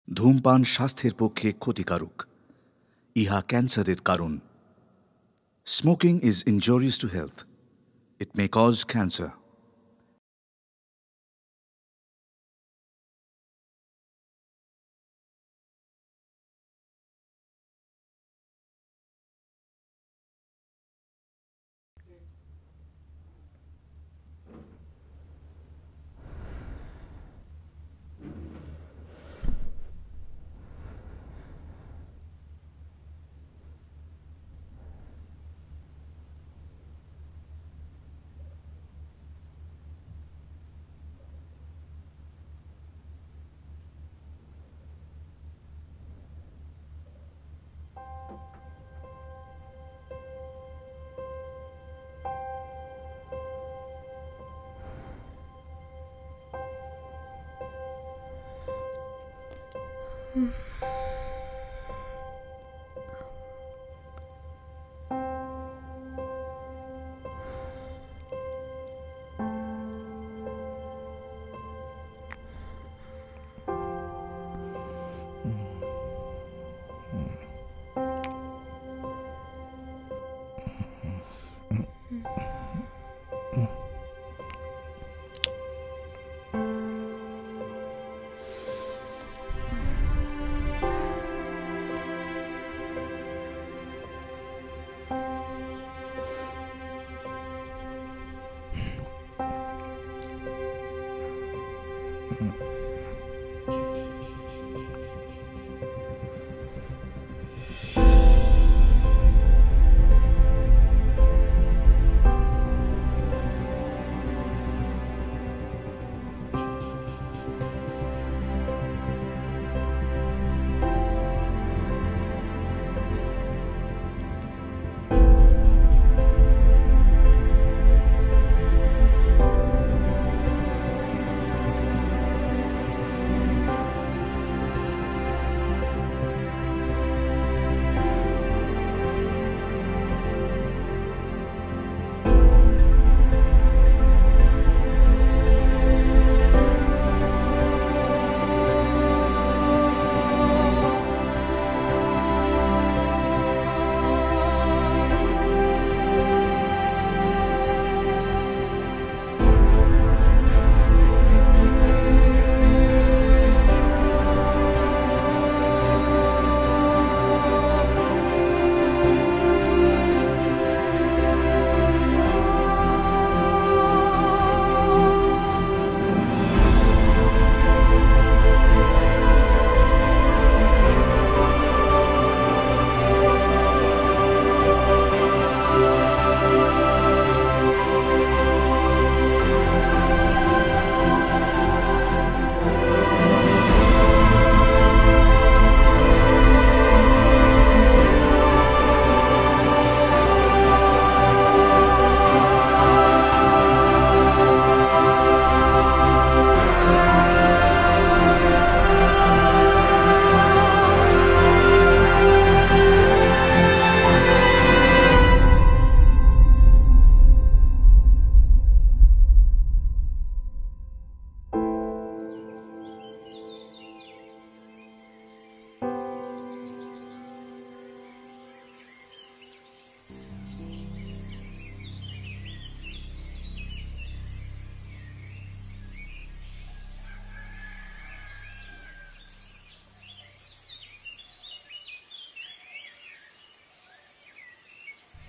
ধূমপান স্বাস্থ্যের পক্ষে ক্ষতিকারক। ইহা ক্যান্সারের কারণ। Smoking is injurious to health. It may cause cancer.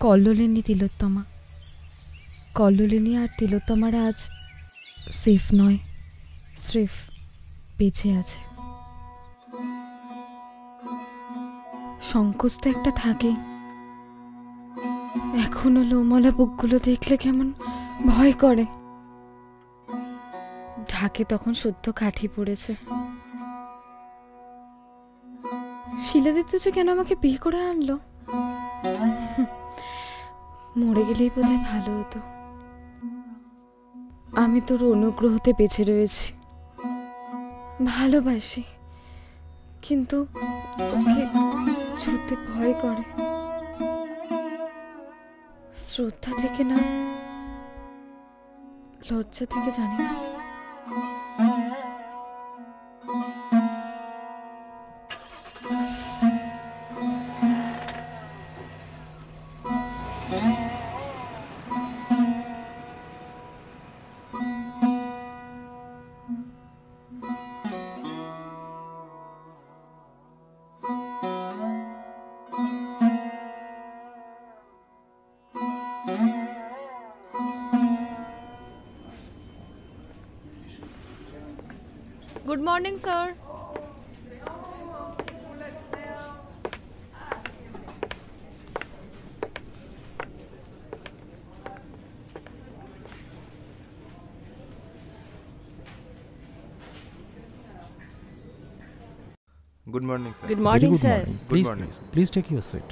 Kallolini Tilottama, Kallolini আর তিলোত্তমারা আজ সেফ নয়, স্রেফ বেঁচে আছে। সংকোচ তো একটা থাকেই। এখনো লোমলা বুকগুলো দেখলে কেমন ভয় করে। ঢাকে তখন সদ্য কাঠি পড়েছে। শিলাদিত্য যে কেন আমাকে বিয়ে করে আনলো, মরে গেলেই বোধহয় ভালো হতো। আমি তোর অনুগ্রহতে বেঁচে রয়েছি, ভালোবাসি, কিন্তু ওকে ছুঁতে ভয় করে। শ্রদ্ধা থেকে না লজ্জা থেকে জানি না। Good morning sir. Good morning sir. Good morning sir. Good morning. Please take your seat.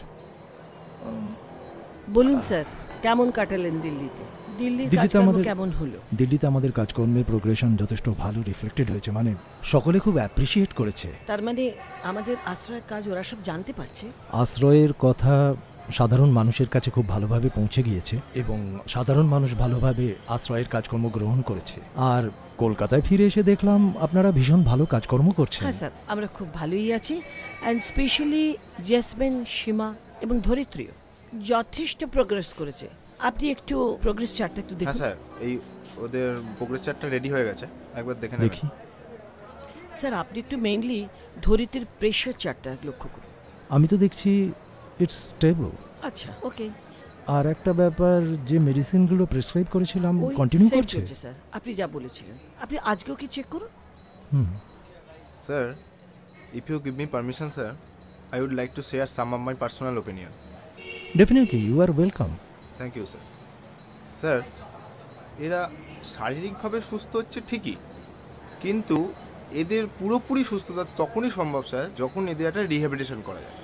বলুন স্যার, কেমন কাটালেন দিল্লিতে? দিল্লির দিল্লিতে কাজকর্ম আমাদের- কেমন হলো? দিল্লিতে আমাদের কাজকর্মের প্রোগ্রেশন যথেষ্ট ভালো রিফ্লেক্টেড হয়েছে, মানে সকলে খুব অ্যাপ্রিসিয়েট করেছে। তার মানে আমাদের আশ্রয়ের কাজ ওরা সব জানতে পারছে। আশ্রয়ের কথা সাধারণ মানুষের কাছে খুব ভালোভাবে পৌঁছে গিয়েছে এবং সাধারণ মানুষ ভালোভাবে আশ্রয়ের কাজকর্ম গ্রহণ করেছে। আর কলকাতায় ফিরে এসে দেখলাম আপনারা ভীষণ ভালো কাজকর্ম করছেন। হ্যাঁ স্যার, আমরা খুব ভালোই আছি। অ্যান্ড স্পেশালি জেসমিন, সীমা এবং ধরিত্রীও যথেষ্ট প্রোগ্রেস করেছে। আপনি একটু প্রোগ্রেস চার্টটা একটু হ্যাঁ দেখুন। স্যার, এই ওদের প্রোগ্রেস চার্টটা রেডি হয়ে গেছে, একবার দেখে নেবেন। দেখি, স্যার আপনি একটু মেইনলি ধরিত্রীর প্রেশার চার্টটা লক্ষ্য করুন। আমি তো দেখছি ইটস স্টেবল। আচ্ছা, ওকে। আর একটা ব্যাপার, যে মেডিসিনগুলো প্রেসক্রাইব করেছিলাম ওই কন্টিনিউ same করছে। চলছে স্যার, আপনি যা বলেছিলেন। আপনি আজকেও কি চেক করুন? Hmm, sir, if you give me permission sir, I would like to share some of my personal opinion. Definitely you are welcome. Thank you sir. Sir, এরা শারীরিকভাবে সুস্থ হচ্ছে ঠিকই, কিন্তু এদের পুরোপুরি সুস্থতা তখনই সম্ভব স্যার যখন এদের একটা রিহ্যাবিলিটেশন করা যায়।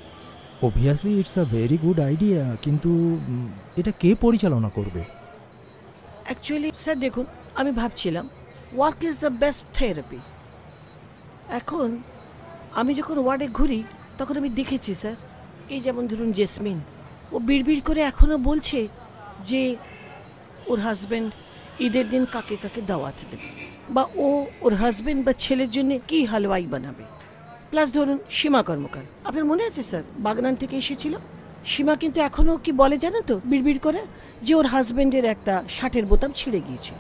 Obviously it's a very good idea, কিন্তু এটা কে পরিচালনা করবে? অ্যাকচুয়ালি স্যার দেখুন, আমি ভাবছিলাম work is the best therapy. এখন আমি যখন ওয়ার্ডে ঘুরি তখন আমি দেখেছি স্যার, এই যেমন ধরুন জেসমিন, ও বিড়বিড় করে এখনও বলছে যে ওর হাজব্যান্ড ঈদের দিন কাকে কাকে দাওয়াত দেবে, বা ও ওর হাজব্যান্ড বা ছেলের জন্য কি হালুয়াই বানাবে। প্লাস ধরুন সীমা কর্মকার, আপনার মনে আছে স্যার, বাগনান থেকে এসেছিল। সীমা কিন্তু এখনও কি বলে জানেন তো, বিড়বিড় করে যে ওর হাজব্যান্ডের একটা শার্টের বোতাম ছিঁড়ে গিয়েছে।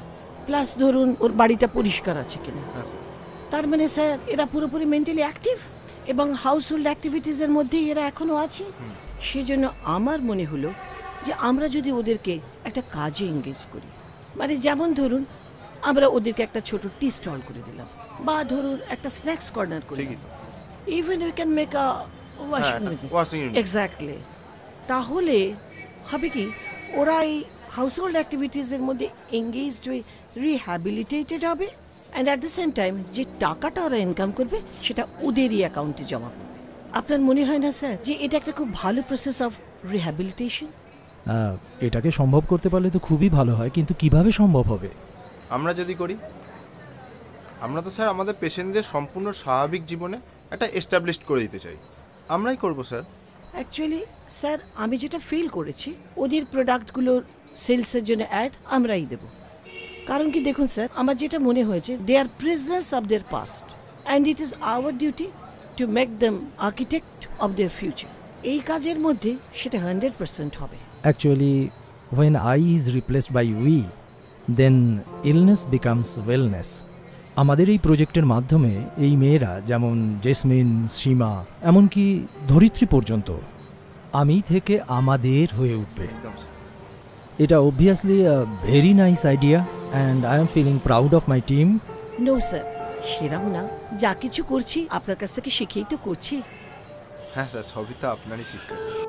প্লাস ধরুন ওর বাড়িটা পরিষ্কার আছে কিনা। হ্যাঁ স্যার। তার মানে স্যার এরা পুরোপুরি মেন্টালি অ্যাক্টিভ এবং হাউস হোল্ড অ্যাক্টিভিটিসের মধ্যেই এরা এখনও আছে। সেজন্য আমার মনে হলো যে আমরা যদি ওদেরকে একটা কাজে এঙ্গেজ করি, মানে যেমন ধরুন আমরা ওদেরকে একটা ছোট টি স্টল করে দিলাম, বা ধরুন একটা স্ন্যাক্স কর্নার করে ঠিকই তো। Even we can make a washing unit. Washing unit. Exactly. তাহলে হবে কি, ওরা এই হাউস হোল্ড অ্যাক্টিভিটিসের মধ্যে এঙ্গেজড হয়ে রিহ্যাবিলিটেটেড হবে, and at the same time যে টাকাটা ওরা ইনকাম করবে সেটা ওদেরই অ্যাকাউন্টে জমা করবে। আপনার মনে হয় না স্যার যে এটা একটা খুব ভালো প্রসেস অফ রিহ্যাবিলিটেশন? এটাকে সম্ভব করতে পারলে তো খুবই ভালো হয়, কিন্তু কিভাবে সম্ভব হবে? আমরা যদি করি, আমরা তো স্যার আমাদের পেশেন্টদের সম্পূর্ণ স্বাভাবিক জীবনে একটা এস্টাবলিশড করে দিতে চাই। আমরাই করব স্যার। অ্যাকচুয়ালি স্যার আমি যেটা ফিল করেছি, ওদের প্রোডাক্টগুলোর সেলসের জন্য অ্যাড আমরাই দেব। কারণ কি দেখুন স্যার, আমার যেটা মনে হয়েছে, they are prisoners of their past and it is our duty to make them architect of their future. এই কাজের মধ্যে সেটা 100% হবে। Actually when I is replaced by we, then illness becomes wellness. আমাদের এই প্রজেক্টের মাধ্যমে এই মেয়েরা, যেমন জেসমিন, সীমা, এমনকি ধরিত্রী পর্যন্ত, আমি থেকে আমাদের হয়ে উঠবে। একদম স্যার। এটা obviously a very nice idea and I am feeling proud of my team. No sir, সেরাও না, যা কিছু করছি আপনার কাছ থেকে শিখেই তো করছি। হ্যাঁ স্যার, সবই তো আপনারই শিক্ষা স্যার।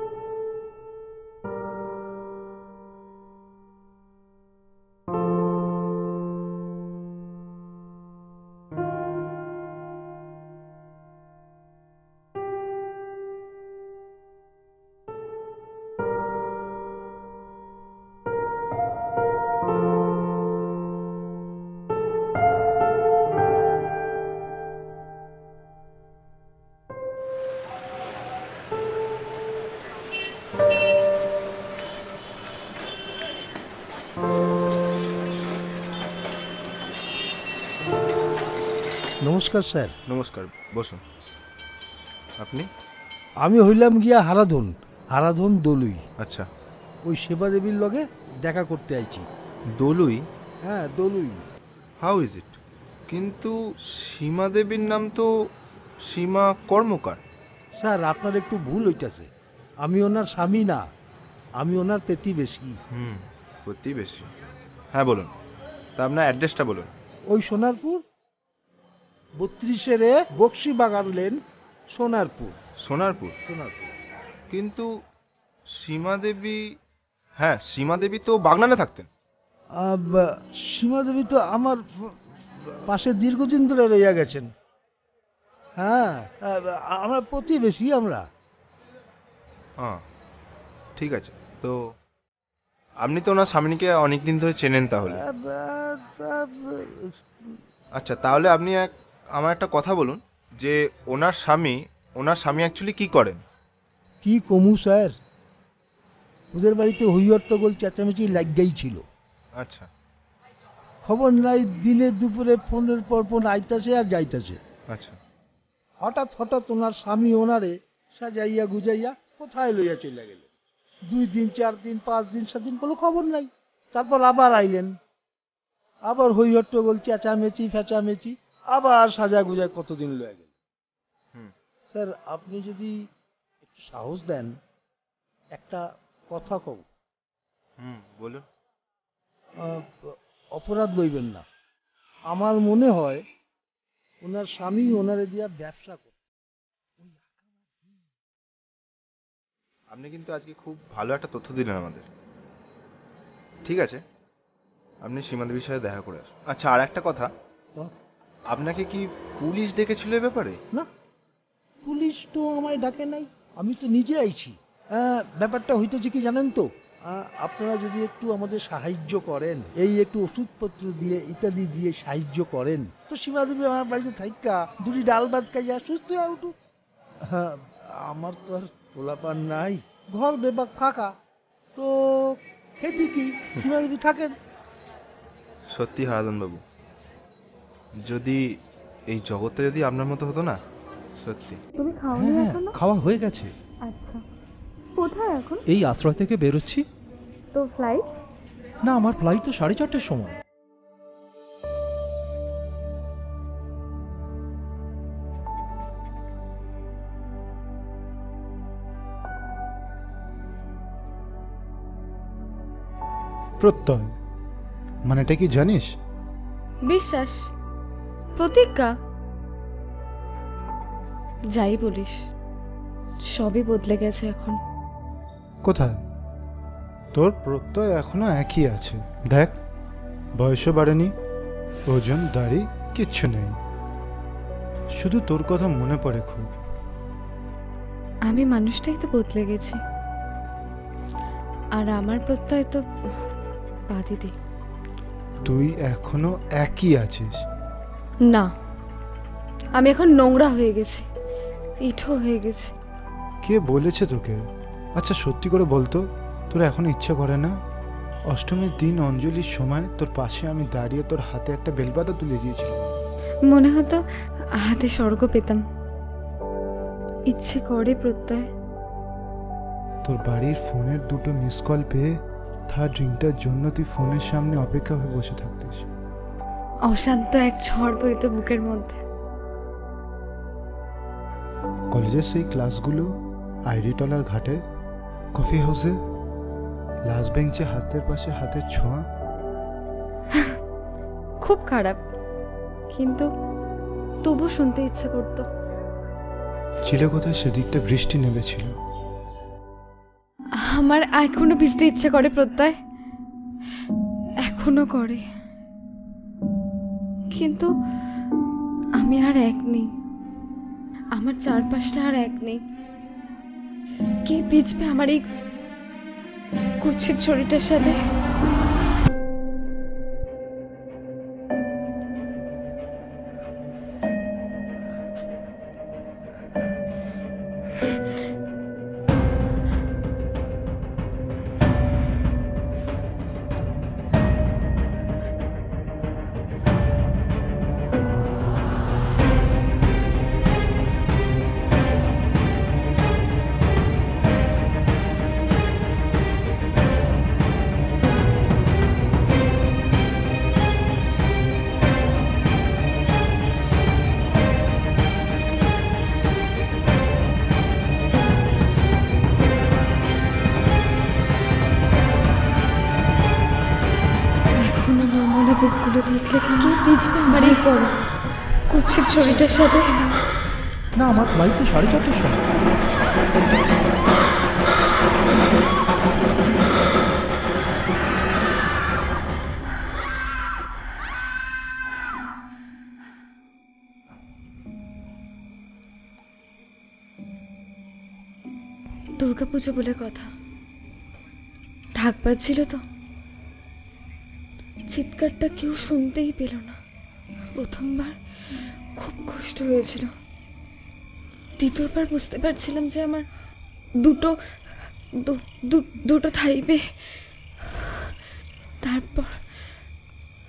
নমস্কার স্যার। নমস্কার, বসুন। আপনি? আমি হইলাম গিয়া হারাধন দলুই। আচ্ছা। ওই সেবা দেবীর লগে দেখা করতে আইছি। দলুই? হ্যাঁ দলুই। How is it? কিন্তু সীমা দেবীর নাম তো সীমা কর্মকার। স্যার আপনার একটু ভুল হইতাছে, আমি ওনার স্বামী না, আমি ওনার প্রতিবেশী। প্রতিবেশী? হ্যাঁ বলুন, তা আপনার অ্যাড্রেসটা বলুন। ওই সোনারপুর। 32-এ বক্সি বাগান লেন, সোনারপুর। সোনারপুর? সোনারপুর। কিন্তু সীমা দেবী, হ্যাঁ সীমা দেবী তো বাগনানে থাকতেন। সীমা দেবী তো আমার পাশে দীর্ঘদিন ধরে রইয়া গেছেন। হ্যাঁ, আমরা প্রতিবেশী আমরা। হ্যাঁ ঠিক আছে, তো আপনি তো ওনার স্বামীকে অনেকদিন ধরে চেনেন তাহলে। আচ্ছা তাহলে আপনি আমার একটা কথা বলুন যে ওনার স্বামী অ্যাকচুয়ালি কি করেন? কি কমু স্যার, ওদের বাড়িতে হইহট্টগোল চেঁচামেচি লাগেই ছিল। আচ্ছা। খবর নাই, দিনে দুপুরে ফোনের পর ফোন আইতাছে আর যাইতাছে। আচ্ছা। হঠাৎ ওনার স্বামী ওনারে সাজাইয়া গুজাইয়া কোথায় লইয়া চলে গেল। 2 দিন 4 দিন 5 দিন 7 দিন কোনো খবর নাই। তারপর আবার আইলেন, আবার হইহট্টগোল চেঁচামেচি ফেঁচামেচি, আবার সাজা গুজায় কতদিন লইয়া গেল। স্যার আপনি যদি একটু সাহস দেন, একটা কথা কব। বলুন। অপরাধ লইবেন না, আমার মনে হয় ওনার স্বামী ওনারে দিয়া ব্যবসা করে। আপনি কিন্তু আজকে খুব ভালো একটা তথ্য দিলেন আমাদের। ঠিক আছে, আপনি সীমা দেবীর সাথে দেখা করে আসুন। আচ্ছা আর একটা কথা, আপনাকে কি পুলিশ ডেকেছিল এ ব্যাপারে? না, পুলিশ তো আমায় ডাকে নাই, আমি তো নিজে আইছি। ব্যাপারটা হইতেছে কি জানেন তো, আপনারা যদি একটু আমাদের সাহায্য করেন, এই একটু ওষুধপত্র দিয়ে ইত্যাদি দিয়ে সাহায্য করেন, তো সীমা দেবী আমার বাড়িতে থাইকা 2টি ডাল ভাত খাইয়া সুস্থ হয়ে উঠুক। আমার তো আর পোলাপান নাই, ঘর বেবাক ফাঁকা, তো খেতে কি সীমা দেবী থাকেন। সত্যি হারাধন বাবু, যদি এই জগৎটা যদি আপনার মতো হতো না, সত্যি। তুমি খাওনি এখনো? খাওয়া হয়ে গেছে। আচ্ছা, কোথায় এখন? এই আশ্রয় থেকে বেরোচ্ছি। তো ফ্লাইট? না, আমার ফ্লাইট তো 4:30টার সময়। প্রত্যয় মানেটা কি জানিস? বিশ্বাস, প্রতিজ্ঞা, যাই বলিস, সবই বদলে গেছে এখন। কোথায়? তোর প্রত্যয় এখনো একই আছে। দেখ, বয়সও বাড়েনি, ওজন দাড়ি কিচ্ছু নেই, শুধু তোর কথা মনে পড়ে খুব। আমি মানুষটাই তো বদলে গেছি, আর আমার প্রত্যয় তো বাদই দে। তুই এখনো একই আছিস। না, আমি এখন নোংরা হয়ে গেছি, ইঠো হয়ে গেছি। কে বলেছে তোকে? আচ্ছা সত্যি করে বলতো, তোর এখন ইচ্ছা করে না? অষ্টমীর দিন অঞ্জলির সময় তোর পাশে আমি দাঁড়িয়ে তোর হাতে একটা বেলপাতা তুলে দিয়েছিলাম। মনে হতো হাতে স্বর্গ পেতাম। ইচ্ছে করে প্রত্যয়। তোর বাড়ির ফোনের 2টো মিস কল পেয়ে 3rd রিংটার জন্য তুই ফোনের সামনে অপেক্ষা হয়ে বসে থাকতিস। অশান্ত এক ঝড় বইতো বুকের মধ্যে। কলেজের সেই ক্লাসগুলো, আইডি টলার ঘাটে, কফি হাউসে, লাস্ট বেঞ্চে হাতের পাশে হাতের ছোঁয়া। খুব খারাপ, কিন্তু তবু শুনতে ইচ্ছে করতো। চিলে কোথায় সেদিকটা বৃষ্টি নেমেছিল। আমার এখনো ভিজতে ইচ্ছে করে প্রত্যয়, এখনো করে, কিন্তু আমি আর এক নেই, আমার চারপাশটা আর এক নেই। কে ভিজবে আমার এই কুৎসিত শরীরটার সাথে? বুকগুলো দেখলে কে ভিজবে আমার এই গরম? কুচ্ছিত ছবিটার সাথে। না, আমার বাড়িতে 4:30টার সময়। দুর্গাপুজো বলে কথা, ঢাক বাজছিল তো, চিৎকারটা কেউ শুনতেই পেল না। প্রথমবার খুব কষ্ট হয়েছিল, দ্বিতীয়বার বুঝতে পারছিলাম যে আমার দুটো থাইবে।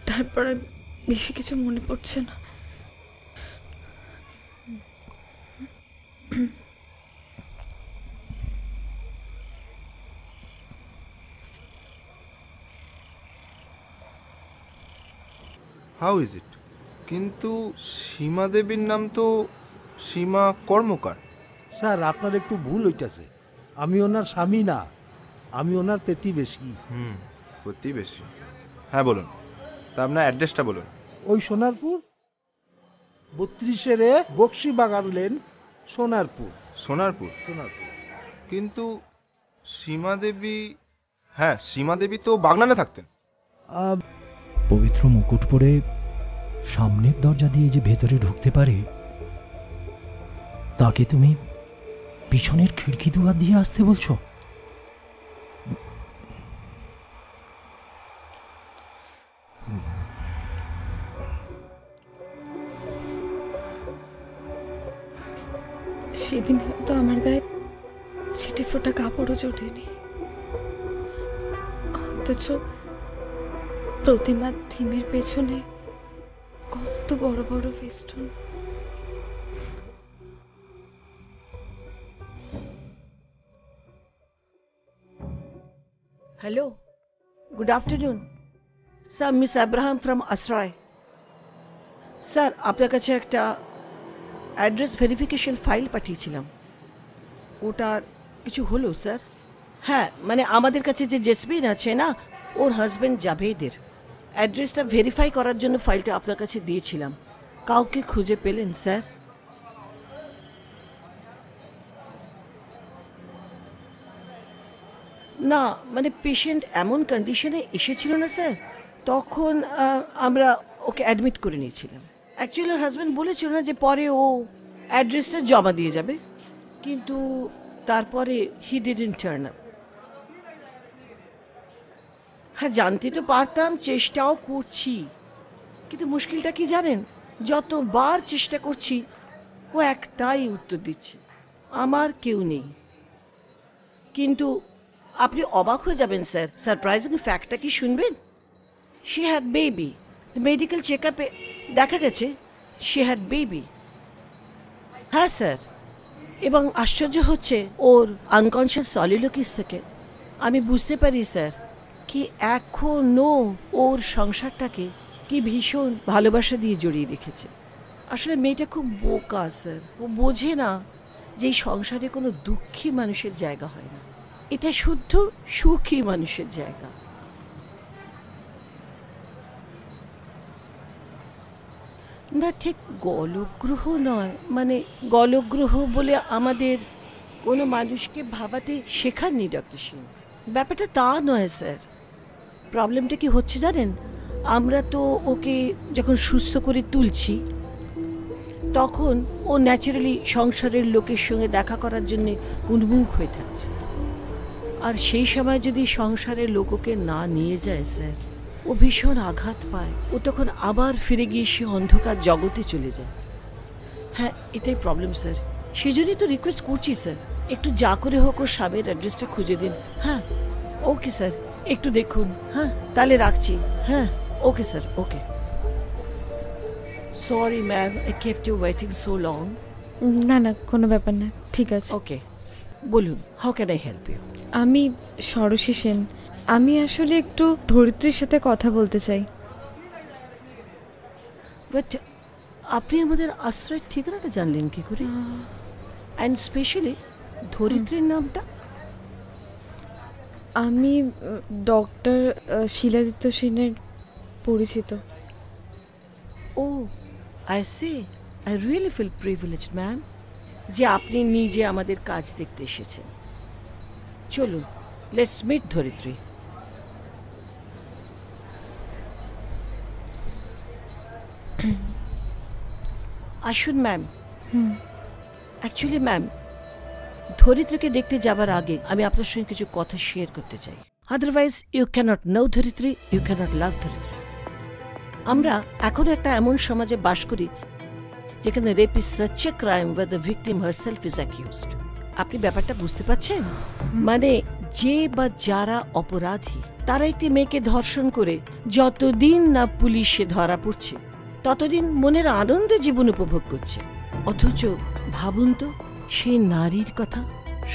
তারপর আর বেশি কিছু মনে পড়ছে না। How is it? কিন্তু সীমা দেবীর নাম তো সীমা কর্মকার। স্যার, আপনার একটু ভুল হইতাছে। আমি ওনার স্বামী না, আমি ওনার প্রতিবেশী। প্রতিবেশী? হ্যাঁ বলুন, তা আপনার অ্যাড্রেসটা বলুন। ওই সোনারপুর 32 বক্সি বাগান লেন, সোনারপুর। সোনারপুর? সোনারপুর। কিন্তু সীমা দেবী, হ্যাঁ সীমা দেবী তো বাগনানে থাকতেন। পবিত্র মুকুট পরে সামনের দরজা দিয়ে যে ভেতরে ঢুকতে পারে, তাকে তুমি পিছনের খিড়কি দুয়ার দিয়ে আসতে বলছো? সেদিন হয়তো আমার গায়ে ছিটে ফোটা কাপড়ও জোটেনি, অথচ প্রতিমার থিমের পেছনে কত বড় বড় festoon. Hello, good afternoon sir, miss Abraham from আশ্রয়। স্যার, আপনার কাছে একটা অ্যাড্রেস ভেরিফিকেশন ফাইল পাঠিয়েছিলাম, ওটার কিছু হলো স্যার? হ্যাঁ, মানে আমাদের কাছে যে জেসমিন আছে না, ওর হাজব্যান্ড জাভেদের অ্যাড্রেসটা ভেরিফাই করার জন্য ফাইলটা আপনার কাছে দিয়েছিলাম। কাউকে খুঁজে পেলেন স্যার? না, মানে পেশেন্ট এমন কন্ডিশনে এসেছিল না স্যার, তখন আমরা ওকে অ্যাডমিট করে নিয়েছিলাম। অ্যাকচুয়ালি ওর হাজব্যান্ড বলেছিল না যে পরে ও অ্যাড্রেসটা জমা দিয়ে যাবে, কিন্তু তারপরে হি ডিডন্ট টার্ন আপ। হ্যাঁ, জানতে তো পারতাম, চেষ্টাও করছি, কিন্তু মুশকিলটা কি জানেন, যতবার চেষ্টা করছি ও একটাই উত্তর দিচ্ছে, আমার কেউ নেই। কিন্তু আপনি অবাক হয়ে যাবেন স্যার, সারপ্রাইজিং ফ্যাক্টটা কি শুনবেন? She had baby. মেডিকেল চেক আপে দেখা গেছে শি হ্যাড বেবি। হ্যাঁ স্যার, এবং আশ্চর্য হচ্ছে ওর আনকনশিয়াস সলিলোকিস থেকে আমি বুঝতে পারি স্যার কি এখনো ওর সংসারটাকে কি ভীষণ ভালোবাসা দিয়ে জড়িয়ে রেখেছে। আসলে মেয়েটা খুব বোকা স্যার, ও বোঝে না যে এই সংসারে কোনো দুঃখী মানুষের জায়গা হয় না, এটা শুদ্ধ সুখী মানুষের জায়গা। না, ঠিক গলগ্রহ নয়, মানে গলগ্রহ বলে আমাদের কোনো মানুষকে ভাবাতে শেখাননি ডক্টর সিং, ব্যাপারটা তা নয় স্যার। প্রবলেমটা কি হচ্ছে জানেন, আমরা তো ওকে যখন সুস্থ করে তুলছি তখন ও ন্যাচারালি সংসারের লোকের সঙ্গে দেখা করার জন্য উন্মুখ হয়ে থাকছে, আর সেই সময় যদি সংসারের লোক ওকে না নিয়ে যায় স্যার, ও ভীষণ আঘাত পায়, ও তখন আবার ফিরে গিয়ে সে অন্ধকার জগতে চলে যায়। হ্যাঁ, এটাই প্রবলেম স্যার, সেই জন্যই তো রিকোয়েস্ট করছি স্যার, একটু যা করে হোক ওর স্বামীর অ্যাড্রেসটা খুঁজে দিন। হ্যাঁ ওকে স্যার, একটু দেখুন। হ্যাঁ তাহলে রাখছি। হ্যাঁ okay sir, okay. Sorry ma'am, I kept you waiting so long. না না, কোনো ব্যাপার না, ঠিক আছে। ওকে, বলুন, how can I help you? আমি ষড়শী সেন, আমি আসলে একটু ধরিত্রীর সাথে কথা বলতে চাই। বাট আপনি আমাদের আশ্রয়ের ঠিকানাটা জানলেন কি করে, অ্যান্ড স্পেশালি ধরিত্রীর নামটা? আমি ডক্টর শিলাদিত্য সেনের পরিচিত। ও I say, I really feel privileged, ma'am, যে আপনি নিজে আমাদের কাজ দেখতে এসেছেন। চলুন, লেটস মিট ধরিত্রী। আসুন ম্যাম। অ্যাকচুয়ালি ম্যাম, ধরিত্রীকে দেখতে যাবার আগে আমি আপনার সঙ্গে কিছু কথা শেয়ার করতে চাই। Otherwise you cannot know Dharitri, you cannot love Dharitri. আমরা এখনো একটা এমন সমাজে বাস করি যেখানে rape is such a crime where the victim herself is accused. আপনি ব্যাপারটা বুঝতে পারছেন? মানে যে বা যারা অপরাধী তারা একটি মেয়েকে ধর্ষণ করে যতদিন না পুলিশে ধরা পড়ছে ততদিন মনের আনন্দে জীবন উপভোগ করছে। অথচ ভাবুন তো সেই নারীর কথা,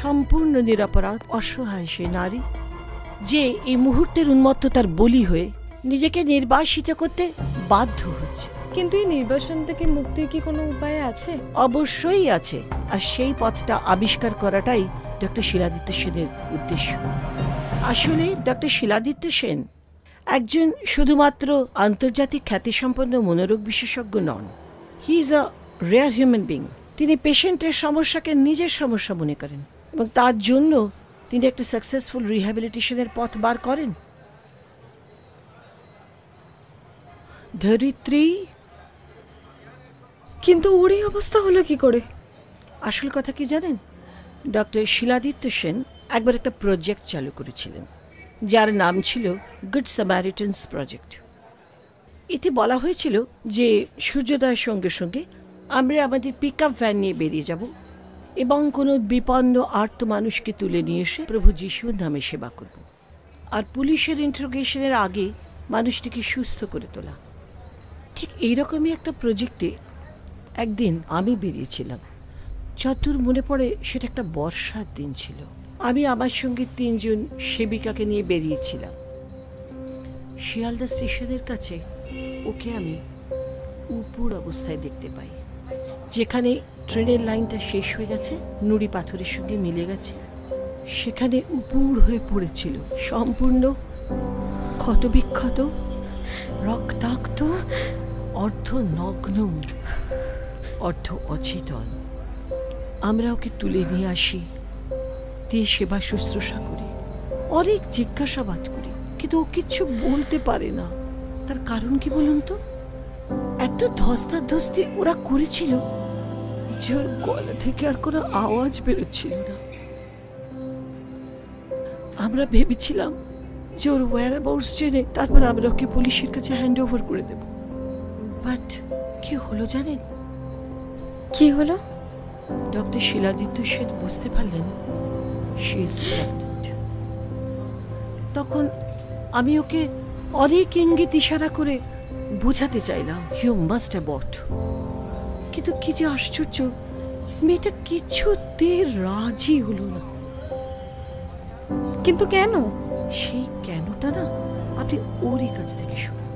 সম্পূর্ণ নিরপরাধ অসহায় সেই নারী যে এই মুহূর্তের উন্মত্ততার বলি হয়ে নিজেকে নির্বাসিত করতে বাধ্য হচ্ছে। কিন্তু এই নির্বাসন থেকে মুক্তির কি কোনো উপায় আছে? অবশ্যই আছে, আর সেই পথটা আবিষ্কার করাটাই ডক্টর শিলাদিত্য সেনের উদ্দেশ্য। আসলে ডক্টর শিলাদিত্য সেন একজন শুধুমাত্র আন্তর্জাতিক খ্যাতিসম্পন্ন মনোরোগ বিশেষজ্ঞ নন। He is a rare human being. তিনি পেশেন্টের সমস্যাকে নিজের সমস্যা মনে করেন এবং তার জন্য তিনি একটা সাকসেসফুল রিহ্যাবিলিটেশনের পথ বার করেন। ধরিত্রী, কিন্তু ওর এই অবস্থা হলো কি করে? আসল কথা কি জানেন, ডক্টর শিলাদিত্য সেন একবার একটা প্রজেক্ট চালু করেছিলেন যার নাম ছিল গুড স্যামারিটানস প্রজেক্ট। এতে বলা হয়েছিল যে সূর্যোদয়ের সঙ্গে সঙ্গে আমরা আমাদের পিক আপ ভ্যান নিয়ে বেরিয়ে যাব এবং কোনো বিপন্ন আর্ত মানুষকে তুলে নিয়ে এসে প্রভু যিশুর নামে সেবা করব, আর পুলিশের ইন্টারোগেশনের আগে মানুষটিকে সুস্থ করে তোলা। ঠিক এইরকমই একটা প্রজেক্টে একদিন আমি বেরিয়েছিলাম। যতদূর মনে পড়ে সেটা একটা বর্ষার দিন ছিল। আমি আমার সঙ্গে 3 জন সেবিকাকে নিয়ে বেরিয়েছিলাম। শিয়ালদা স্টেশনের কাছে ওকে আমি উপুর অবস্থায় দেখতে পাই, যেখানে ট্রেনের লাইনটা শেষ হয়ে গেছে, নুড়ি পাথরের সঙ্গে মিলে গেছে, সেখানে উপুর হয়ে পড়েছিল, সম্পূর্ণ ক্ষতবিক্ষত, রক্তাক্ত, অর্ধ নগ্ন, অর্ধ অচেতন। আমরা ওকে তুলে নিয়ে আসি, দিয়ে সেবা শুশ্রূষা করি, অনেক জিজ্ঞাসাবাদ করি, কিন্তু ও কিচ্ছু বলতে পারে না। তার কারণ কি বলুন তো? এত ধস্তাধস্তি ওরা করেছিল যে ওর গলা থেকে আর কোনো আওয়াজ বেরোচ্ছিল না। আমরা ভেবেছিলাম যে ওর ওয়্যারঅ্যাবাউটস জেনে তারপর আমরা ওকে পুলিশের কাছে হ্যান্ড ওভার করে দেব। বাট কি হলো জানেন? কি হলো? ডক্টর শিলাদিত্য সেন বুঝতে পারলেন শি ইজ প্রেগন্যান্ট। তখন আমি ওকে অনেক ইঙ্গিত ইশারা করে বোঝাতে চাইলাম ইউ মাস্ট অ্যাবর্ট, কিন্তু কি যে আশ্চর্য, মেয়েটা কিছুতে রাজি হলো না। কিন্তু কেন? সেই কেনটা না আপনি ওরই কাছ থেকে শুনুন।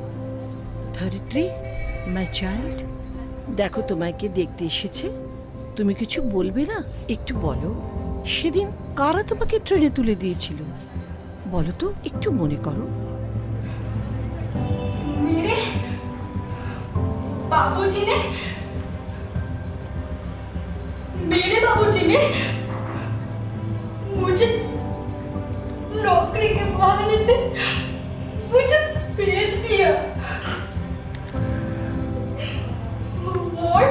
ধরিত্রী, মাই চাইল্ড, দেখো তোমায় কে দেখতে এসেছে, তুমি কিছু বলবে না? একটু বলো, সেদিন কারা তোমাকে ট্রেনে তুলে দিয়েছিল? বলো তো, একটু মনে করো। मेरे बाबूजी ने मुझे नौकरी के बहाने से मुझे भेज दिया और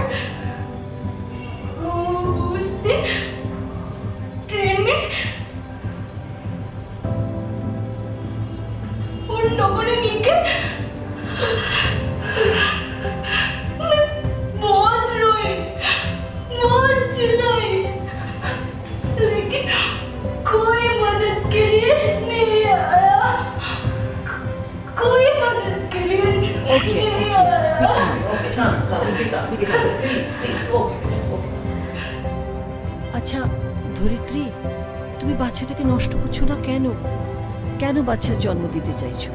उस दिन ट्रेन में उन लोगों ने मिलकर बहुत रोए, बहुत चिल्लाए, लेकिन कोई मदद के लिए नहीं आया, कोई मदद के लिए नहीं आया। আচ্ছা ধরিত্রী, তুমি বাচ্চাটাকে নষ্ট করছো না কেন? কেন বাচ্চার জন্ম দিতে চাইছো?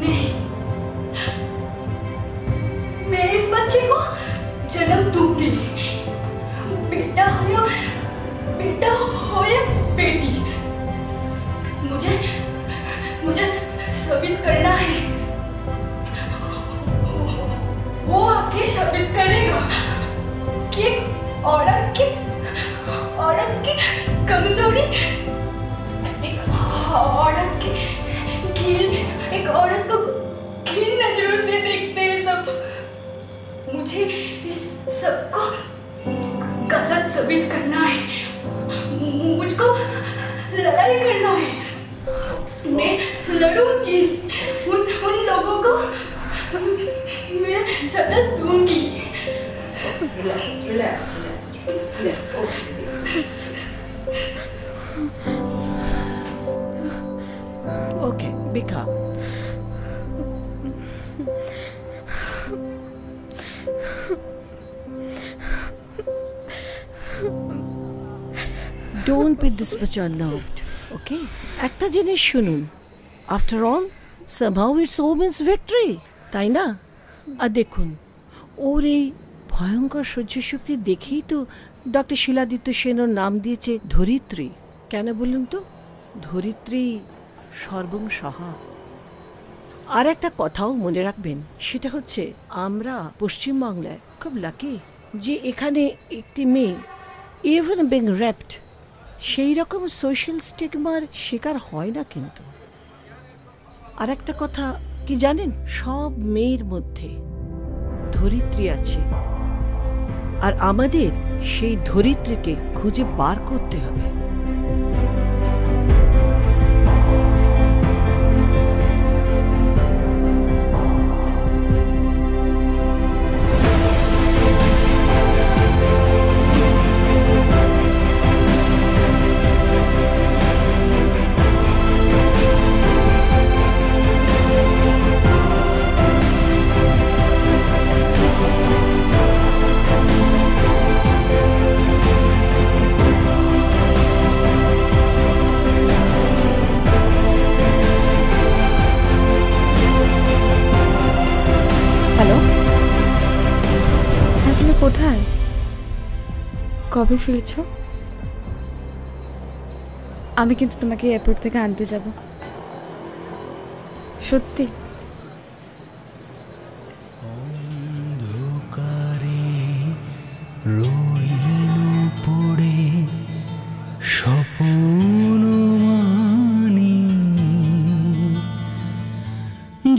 नहीं, मैं इस बच्चे को जन्म दूंगी, बेटा हो या बेटी। मुझे साबित करना है, वो आके साबित करेगा कि एक औरत की कमजोरी, एक औरत को घिन नजरों से देखते हैं सब। मुझे इस सबको गलत साबित करना है, मुझको लड़ाई करना है। मैं लड़ूंगी, उन लोगों को मैं सजा दूंगी। Relax. Okay, be calm. Don't be this much unnerved, okay? একটা জিনিস শুনুন, after all, somehow it's women's victory, তাই না? আর দেখুন, ওর এই ভয়ঙ্কর সহ্য শক্তি দেখেই তো ডক্টর শিলাদিত্য সেন ওর নাম দিয়েছে ধরিত্রী। কেন বলুন তো? ধরিত্রী সর্বং সহা। আর একটা কথাও মনে রাখবেন, সেটা হচ্ছে আমরা পশ্চিমবাংলায় খুব লাকি যে এখানে একটি মেয়ে ইভেন বিং র্যাপড সেই রকম সোশ্যাল স্টিগমার শিকার হয় না। কিন্তু আর একটা কথা কি জানেন, সব মেয়ের মধ্যে ধরিত্রী আছে, আর আমাদের সেই ধরিত্রীকে খুঁজে বার করতে হবে। কোথায়, কবে ফিরছো? আমি কিন্তু তোমাকে এয়ারপোর্ট থেকে আনতে যাব, সত্যি। অন্ধকারে রইল পড়ে স্বপ্ন মানি,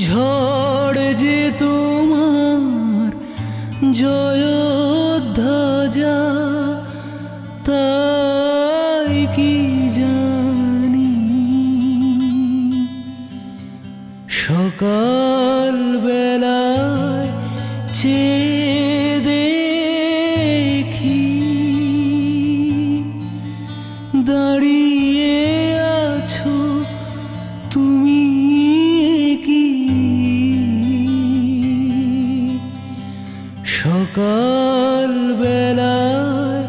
ঝড় যে তোমার জয়োধ্বজা তাই কি জানি, সকাল বেলায় চেয়ে দেখি দাঁড়িয়ে আছো তুমি কি, সকাল বেলায়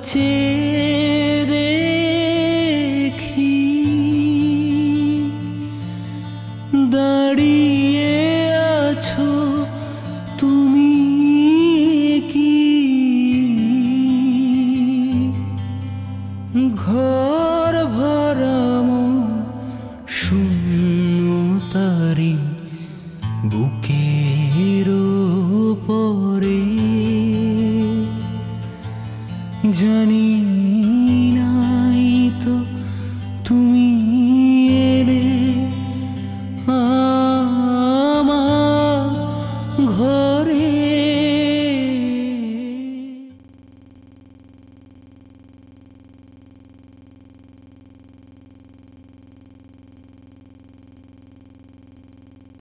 চেয়ে দেখি দাঁড়িয়ে আছো তুমি কি, ঘর ভরাম শূন্যতারি বুকে